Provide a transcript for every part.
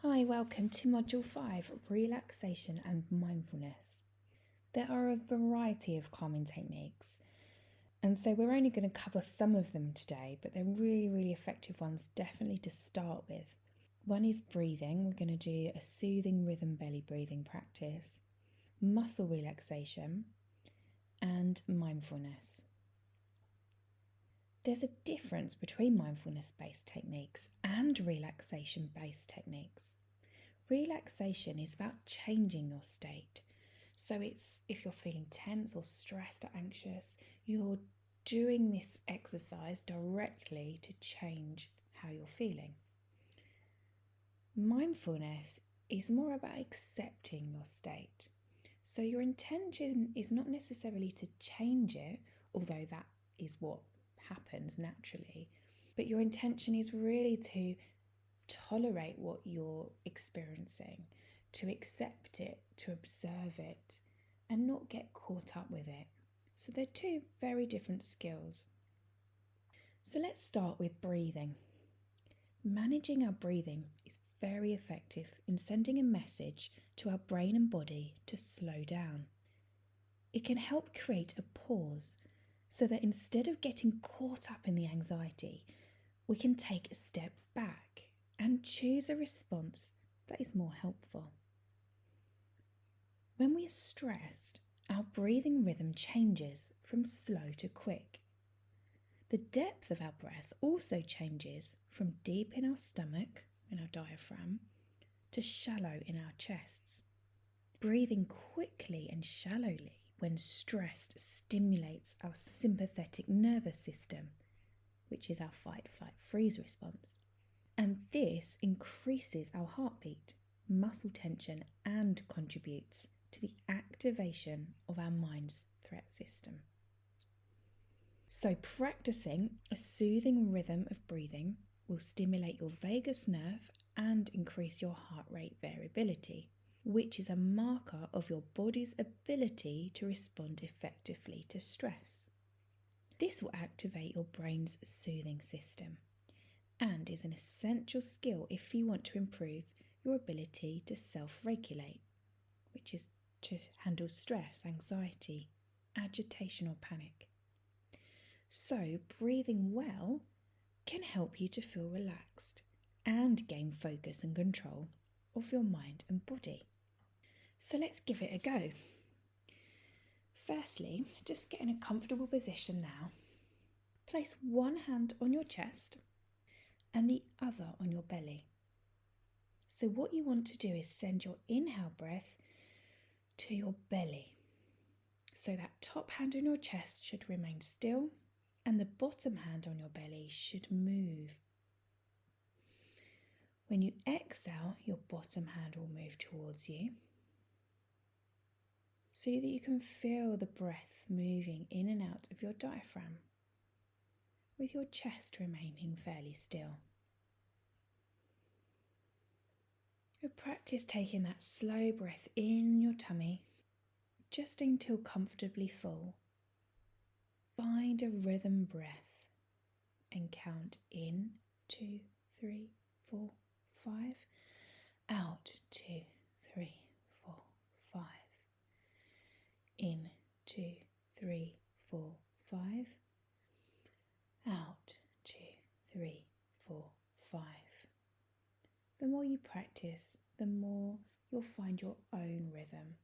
Hi, welcome to Module 5, Relaxation and Mindfulness. There are a variety of calming techniques, and so we're only going to cover some of them today, but they're really effective ones definitely to start with. One is breathing. We're going to do a soothing rhythm belly breathing practice, muscle relaxation, and mindfulness. There's a difference between mindfulness-based techniques and relaxation-based techniques. Relaxation is about changing your state. So it's if you're feeling tense or stressed or anxious, you're doing this exercise directly to change how you're feeling. Mindfulness is more about accepting your state. So your intention is not necessarily to change it, although that is what happens naturally, but your intention is really to tolerate what you're experiencing, to accept it, to observe it, and not get caught up with it. So they're two very different skills. So let's start with breathing. Managing our breathing is very effective in sending a message to our brain and body to slow down. It can help create a pause so that instead of getting caught up in the anxiety, we can take a step back and choose a response that is more helpful. When we're stressed, our breathing rhythm changes from slow to quick. The depth of our breath also changes from deep in our stomach, in our diaphragm, to shallow in our chests. Breathing quickly and shallowly when stressed stimulates our sympathetic nervous system, which is our fight, flight, freeze response. And this increases our heartbeat, muscle tension, and contributes to the activation of our mind's threat system. So practicing a soothing rhythm of breathing will stimulate your vagus nerve and increase your heart rate variability, which is a marker of your body's ability to respond effectively to stress. This will activate your brain's soothing system and is an essential skill if you want to improve your ability to self-regulate, which is to handle stress, anxiety, agitation or panic. So breathing well can help you to feel relaxed and gain focus and control of your mind and body. So let's give it a go. Firstly, just get in a comfortable position now. Place one hand on your chest and the other on your belly. So what you want to do is send your inhale breath to your belly. So that top hand on your chest should remain still and the bottom hand on your belly should move. When you exhale, your bottom hand will move towards you so that you can feel the breath moving in and out of your diaphragm, with your chest remaining fairly still. Practice taking that slow breath in your tummy just until comfortably full. Find a rhythm breath and count in 2, 3, 4, 5, out 2, 3, 4, 5, in 2, 3, 4, 5, out 2, 3, 4, 5. The more you practice, the more you'll find your own rhythm.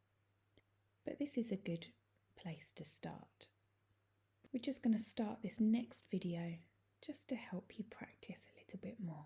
But this is a good place to start. We're just going to start this next video just to help you practice a little bit more.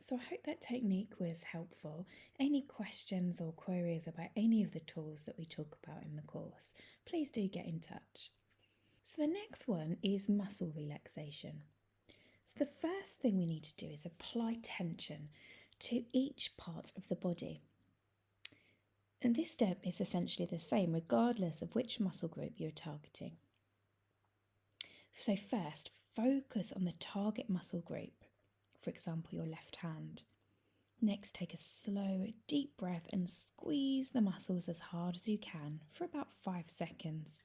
So I hope that technique was helpful. Any questions or queries about any of the tools that we talk about in the course, please do get in touch. So the next one is muscle relaxation. So the first thing we need to do is apply tension to each part of the body. And this step is essentially the same regardless of which muscle group you're targeting. So first, focus on the target muscle group, for example, your left hand. Next, take a slow, deep breath and squeeze the muscles as hard as you can for about 5 seconds.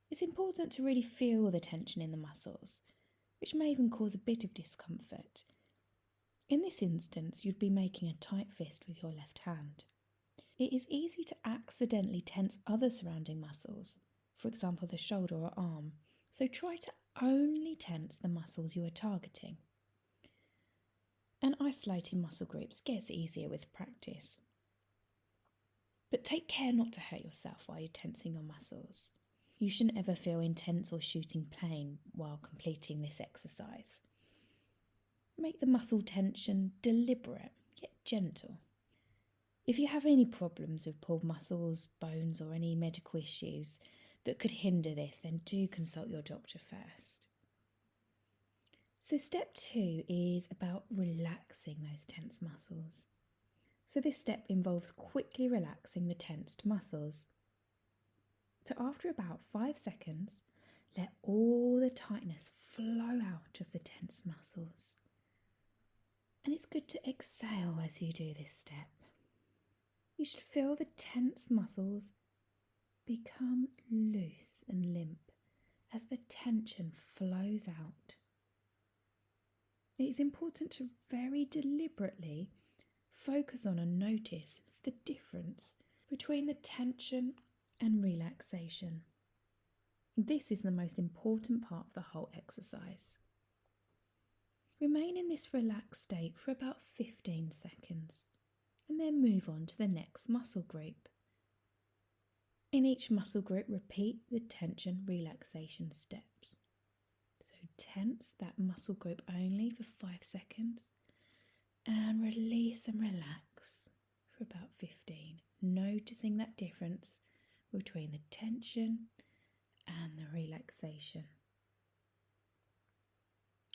It's important to really feel the tension in the muscles, which may even cause a bit of discomfort. In this instance, you'd be making a tight fist with your left hand. It is easy to accidentally tense other surrounding muscles, for example the shoulder or arm, so try to only tense the muscles you are targeting. And isolating muscle groups gets easier with practice. But take care not to hurt yourself while you're tensing your muscles. You shouldn't ever feel intense or shooting pain while completing this exercise. Make the muscle tension deliberate, yet gentle. If you have any problems with pulled muscles, bones, or any medical issues that could hinder this, then do consult your doctor first. So step 2 is about relaxing those tense muscles. So this step involves quickly relaxing the tensed muscles. So after about 5 seconds, let all the tightness flow out of the tense muscles. And it's good to exhale as you do this step. You should feel the tense muscles become loose and limp as the tension flows out. It is important to very deliberately focus on and notice the difference between the tension and relaxation. This is the most important part of the whole exercise. Remain in this relaxed state for about 15 seconds and then move on to the next muscle group. In each muscle group, repeat the tension relaxation steps. So tense that muscle group only for 5 seconds and release and relax for about 15, noticing that difference between the tension and the relaxation.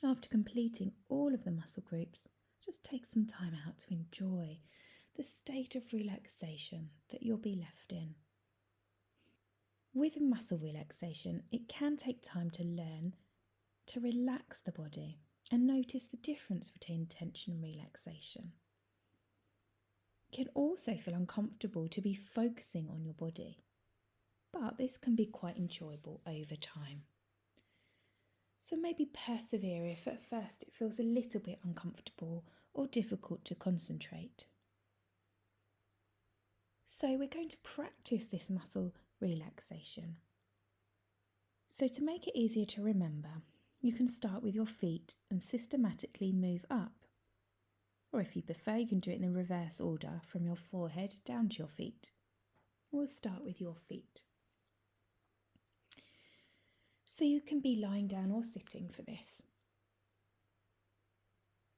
After completing all of the muscle groups, just take some time out to enjoy the state of relaxation that you'll be left in. With muscle relaxation, it can take time to learn to relax the body and notice the difference between tension and relaxation. It can also feel uncomfortable to be focusing on your body, but this can be quite enjoyable over time. So maybe persevere if at first it feels a little bit uncomfortable or difficult to concentrate. So we're going to practice this muscle relaxation. So to make it easier to remember, you can start with your feet and systematically move up. Or if you prefer, you can do it in the reverse order from your forehead down to your feet. We'll start with your feet. So you can be lying down or sitting for this.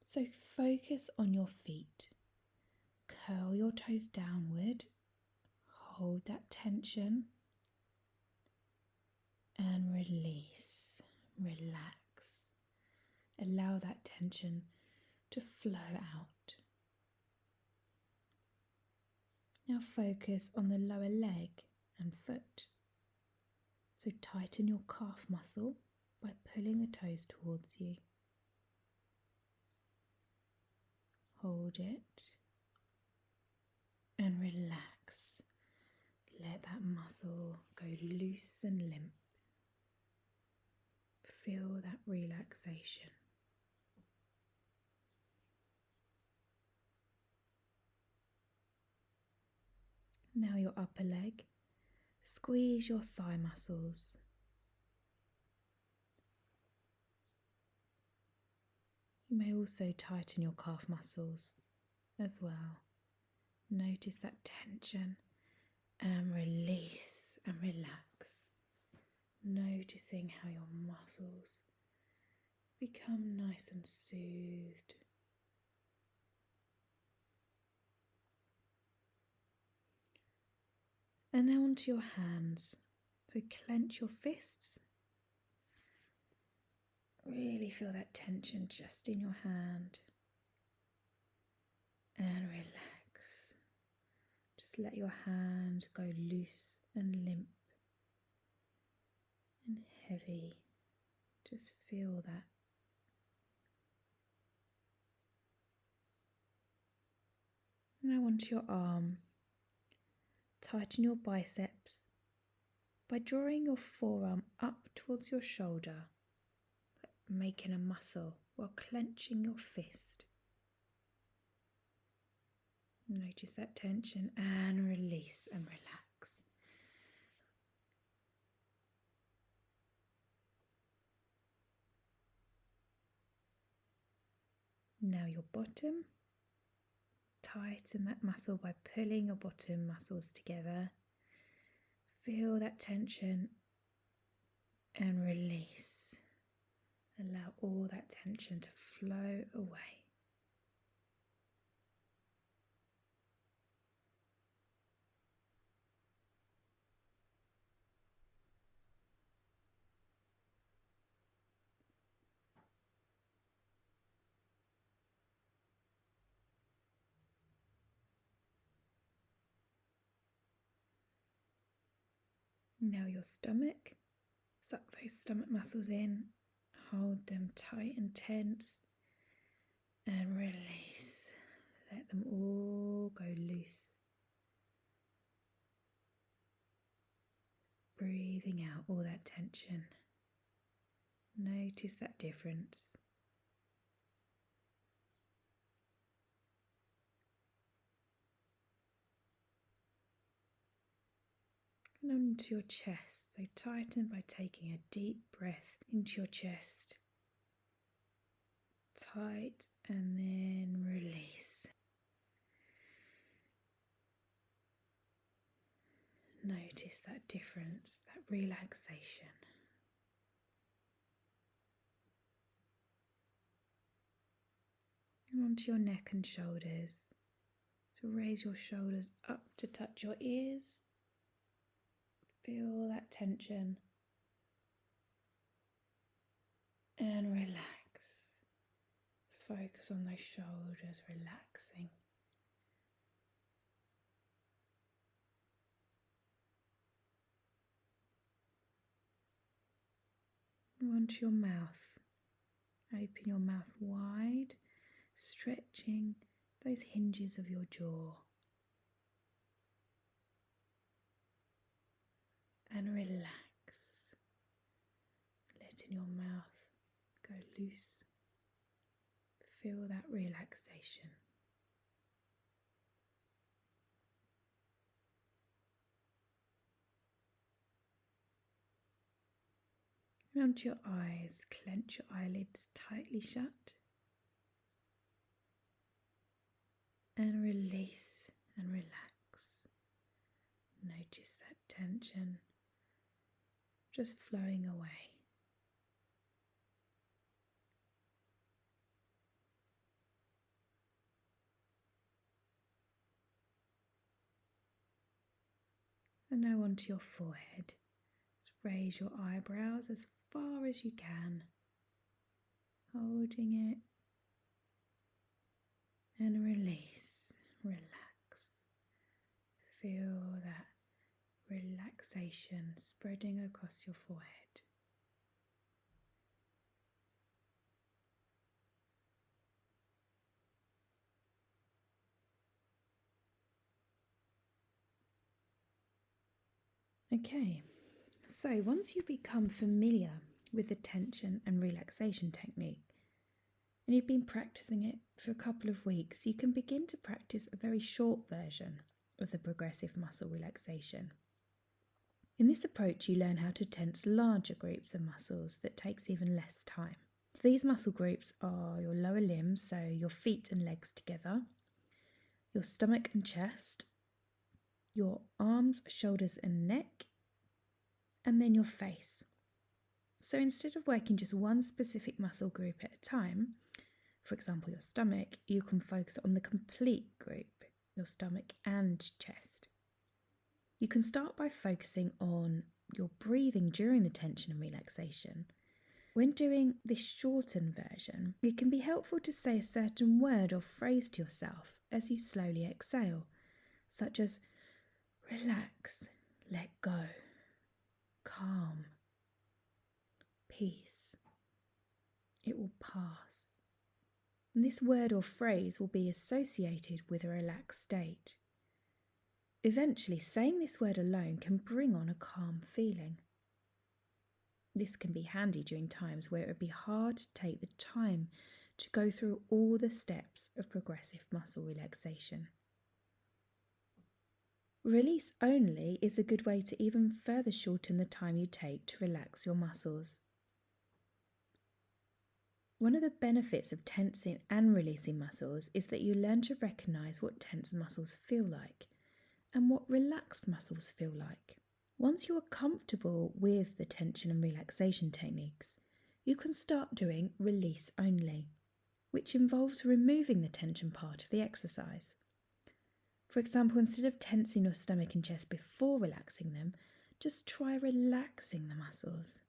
So focus on your feet. Curl your toes downward. Hold that tension. And release. Relax. Allow that tension to flow out. Now focus on the lower leg and foot. So tighten your calf muscle by pulling the toes towards you. Hold it and relax. Let that muscle go loose and limp. Feel that relaxation. Now your upper leg. Squeeze your thigh muscles. You may also tighten your calf muscles as well. Notice that tension and release and relax. Noticing how your muscles become nice and soothed And now onto your hands. So clench your fists. Really feel that tension just in your hand. And relax. Just let your hand go loose and limp and heavy. Just feel that. Now onto your arm. Tighten your biceps by drawing your forearm up towards your shoulder, making a muscle while clenching your fist. Notice that tension and release and relax. Now your bottom. Tighten that muscle by pulling your bottom muscles together. Feel that tension and release. Allow all that tension to flow away. Now your stomach. Suck those stomach muscles in. Hold them tight and tense. And release. Let them all go loose. Breathing out all that tension. Notice that difference. And onto your chest. So tighten by taking a deep breath into your chest. Tight and then release. Notice that difference, that relaxation. And onto your neck and shoulders. So raise your shoulders up to touch your ears. Feel that tension. And relax. Focus on those shoulders relaxing. Onto your mouth. Open your mouth wide, stretching those hinges of your jaw. And relax. Letting your mouth go loose. Feel that relaxation. And onto your eyes, clench your eyelids tightly shut. And release and relax. Notice that tension just flowing away. And now onto your forehead. Just raise your eyebrows as far as you can, holding it, and release, relax. Feel that relaxation spreading across your forehead. Okay, so once you become familiar with the tension and relaxation technique, and you've been practicing it for a couple of weeks, you can begin to practice a very short version of the progressive muscle relaxation. In this approach, you learn how to tense larger groups of muscles that takes even less time. These muscle groups are your lower limbs, so your feet and legs together, your stomach and chest, your arms, shoulders and neck, and then your face. So instead of working just one specific muscle group at a time, for example your stomach, you can focus on the complete group, your stomach and chest. You can start by focusing on your breathing during the tension and relaxation. When doing this shortened version, it can be helpful to say a certain word or phrase to yourself as you slowly exhale, such as relax, let go, calm, peace. It will pass. And this word or phrase will be associated with a relaxed state. Eventually, saying this word alone can bring on a calm feeling. This can be handy during times where it would be hard to take the time to go through all the steps of progressive muscle relaxation. Release only is a good way to even further shorten the time you take to relax your muscles. One of the benefits of tensing and releasing muscles is that you learn to recognise what tense muscles feel like and what relaxed muscles feel like. Once you are comfortable with the tension and relaxation techniques, you can start doing release only, which involves removing the tension part of the exercise. For example, instead of tensing your stomach and chest before relaxing them, just try relaxing the muscles.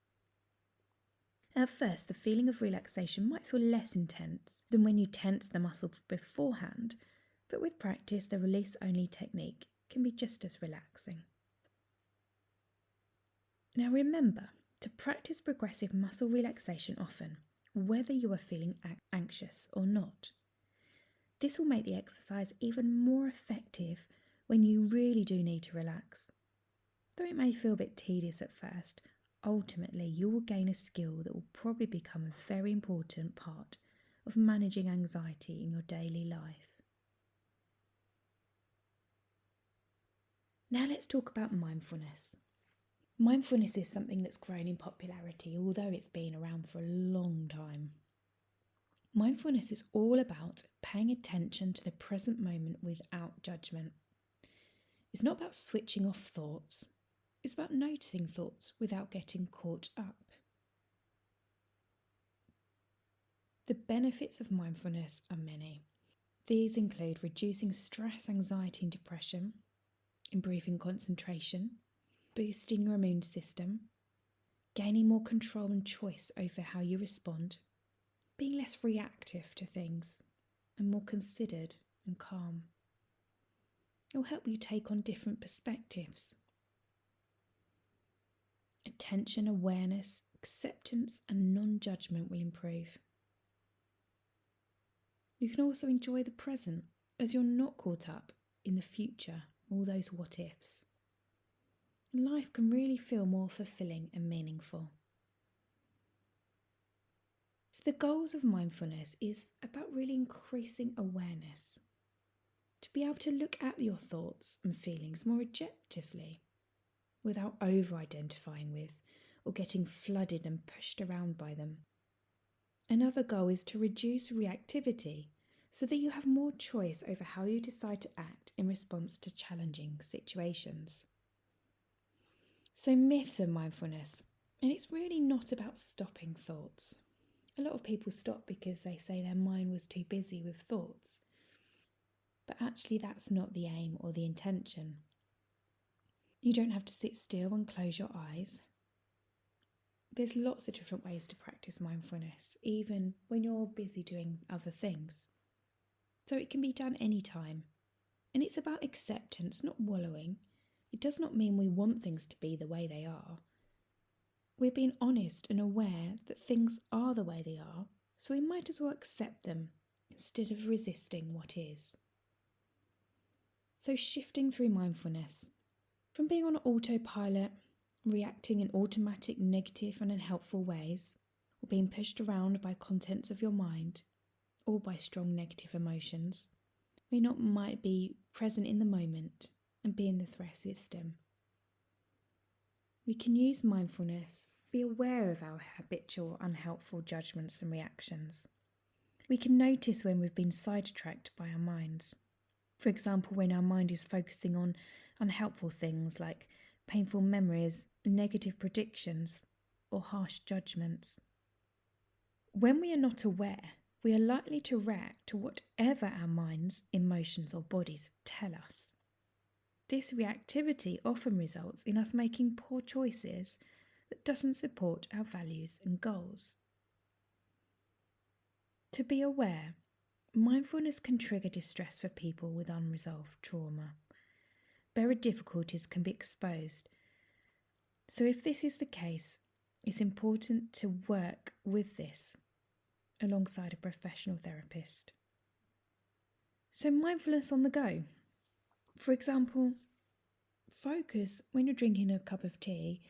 At first, the feeling of relaxation might feel less intense than when you tense the muscle beforehand, but with practice, the release-only technique can be just as relaxing. Now remember to practice progressive muscle relaxation often, whether you are feeling anxious or not. This will make the exercise even more effective when you really do need to relax. Though it may feel a bit tedious at first, ultimately you will gain a skill that will probably become a very important part of managing anxiety in your daily life. Now let's talk about mindfulness. Mindfulness is something that's grown in popularity, although it's been around for a long time. Mindfulness is all about paying attention to the present moment without judgment. It's not about switching off thoughts. It's about noticing thoughts without getting caught up. The benefits of mindfulness are many. These include reducing stress, anxiety and depression, improving concentration, boosting your immune system, gaining more control and choice over how you respond, being less reactive to things, and more considered and calm. It will help you take on different perspectives. Attention, awareness, acceptance, and non-judgment will improve. You can also enjoy the present as you're not caught up in the future, all those what-ifs. Life can really feel more fulfilling and meaningful. So the goals of mindfulness is about really increasing awareness, to be able to look at your thoughts and feelings more objectively, without over-identifying with or getting flooded and pushed around by them. Another goal is to reduce reactivity so that you have more choice over how you decide to act in response to challenging situations. So myths of mindfulness, and it's really not about stopping thoughts. A lot of people stop because they say their mind was too busy with thoughts, but actually that's not the aim or the intention. You don't have to sit still and close your eyes. There's lots of different ways to practice mindfulness, even when you're busy doing other things. So it can be done anytime. And it's about acceptance, not wallowing. It does not mean we want things to be the way they are. We're being honest and aware that things are the way they are, so we might as well accept them instead of resisting what is. So shifting through mindfulness, from being on autopilot, reacting in automatic, negative and unhelpful ways, or being pushed around by contents of your mind, or by strong negative emotions, we might be present in the moment and be in the threat system. We can use mindfulness, be aware of our habitual unhelpful judgments and reactions. We can notice when we've been sidetracked by our minds. For example, when our mind is focusing on unhelpful things like painful memories, negative predictions, or harsh judgments. When we are not aware, we are likely to react to whatever our minds, emotions, or bodies tell us. This reactivity often results in us making poor choices that doesn't support our values and goals. To be aware, mindfulness can trigger distress for people with unresolved trauma. Buried difficulties can be exposed. So if this is the case, it's important to work with this alongside a professional therapist. So mindfulness on the go. For example, focus when you're drinking a cup of tea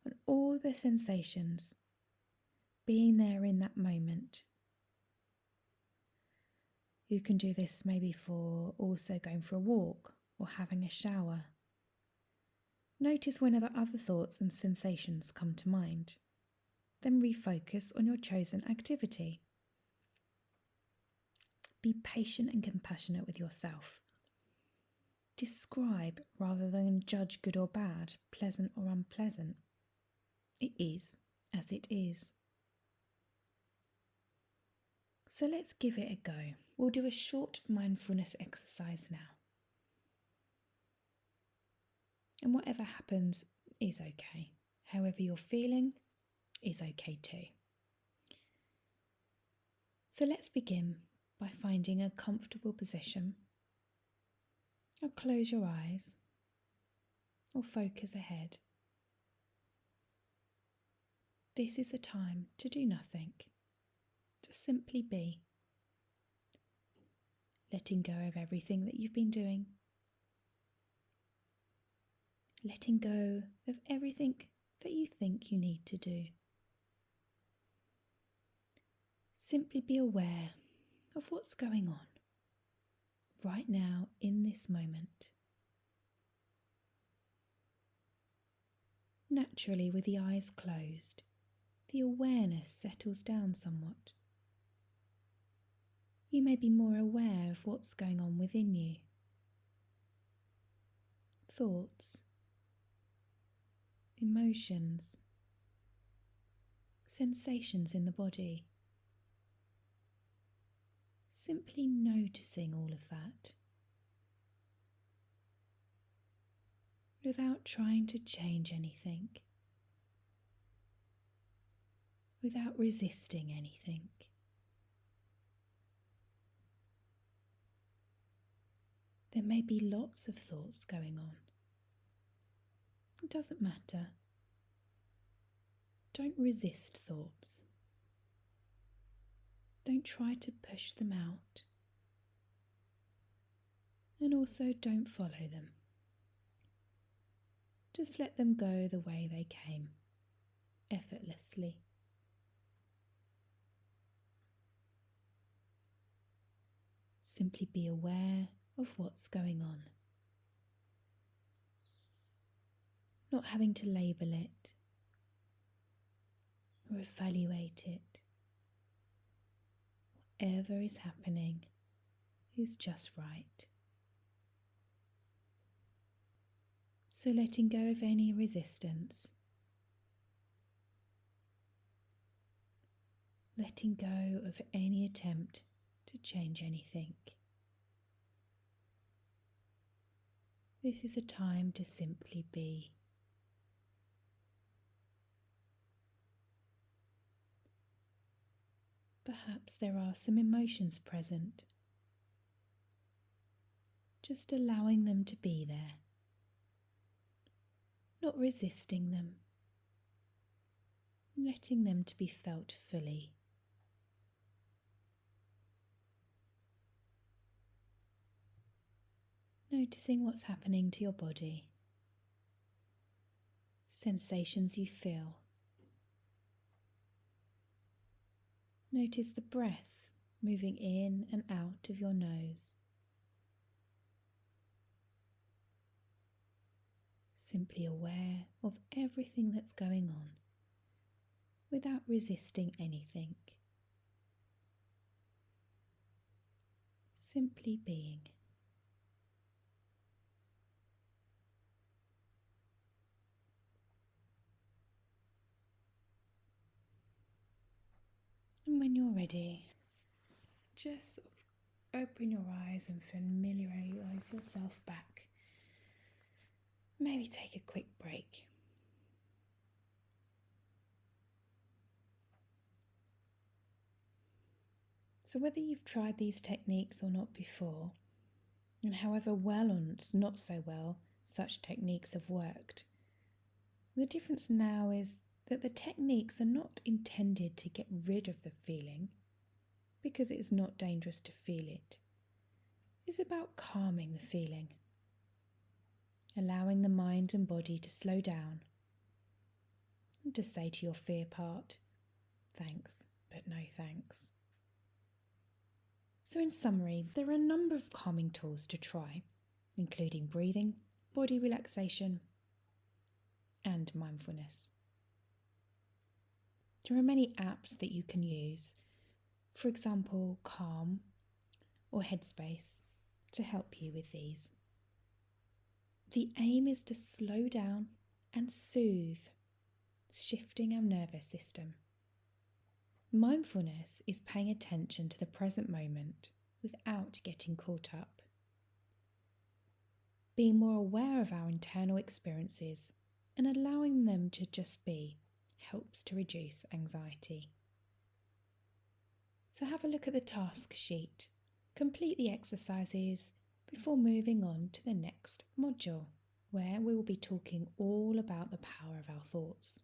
on all the sensations, being there in that moment. You can do this maybe for also going for a walk or having a shower. Notice when other thoughts and sensations come to mind. Then refocus on your chosen activity. Be patient and compassionate with yourself. Describe rather than judge good or bad, pleasant or unpleasant. It is as it is. So let's give it a go. We'll do a short mindfulness exercise now. And whatever happens is okay. However you're feeling is okay too. So let's begin by finding a comfortable position. Or close your eyes or focus ahead. This is a time to do nothing, to simply be. Letting go of everything that you've been doing. Letting go of everything that you think you need to do. Simply be aware of what's going on right now in this moment. Naturally, with the eyes closed, the awareness settles down somewhat. You may be more aware of what's going on within you. Thoughts, emotions, sensations in the body. Simply noticing all of that without trying to change anything, without resisting anything. There may be lots of thoughts going on. It doesn't matter. Don't resist thoughts. Don't try to push them out. And also don't follow them. Just let them go the way they came, effortlessly. Simply be aware of what's going on. Not having to label it or evaluate it. Whatever is happening is just right. So letting go of any resistance. Letting go of any attempt to change anything. This is a time to simply be. Perhaps there are some emotions present. Just allowing them to be there. Not resisting them. Letting them to be felt fully. Noticing what's happening to your body. Sensations you feel. Notice the breath moving in and out of your nose. Simply aware of everything that's going on without resisting anything. Simply being. And when you're ready, just sort of open your eyes and familiarise yourself back maybe take a quick break. So whether you've tried these techniques or not before, and however well or not so well such techniques have worked, the difference now is that the techniques are not intended to get rid of the feeling, because it is not dangerous to feel it. It's about calming the feeling, allowing the mind and body to slow down, and to say to your fear part, thanks, but no thanks. So in summary, there are a number of calming tools to try, including breathing, body relaxation, and mindfulness. There are many apps that you can use, for example, Calm or Headspace, to help you with these. The aim is to slow down and soothe, shifting our nervous system. Mindfulness is paying attention to the present moment without getting caught up. Being more aware of our internal experiences and allowing them to just be helps to reduce anxiety. So have a look at the task sheet, complete the exercises before moving on to the next module, where we will be talking all about the power of our thoughts.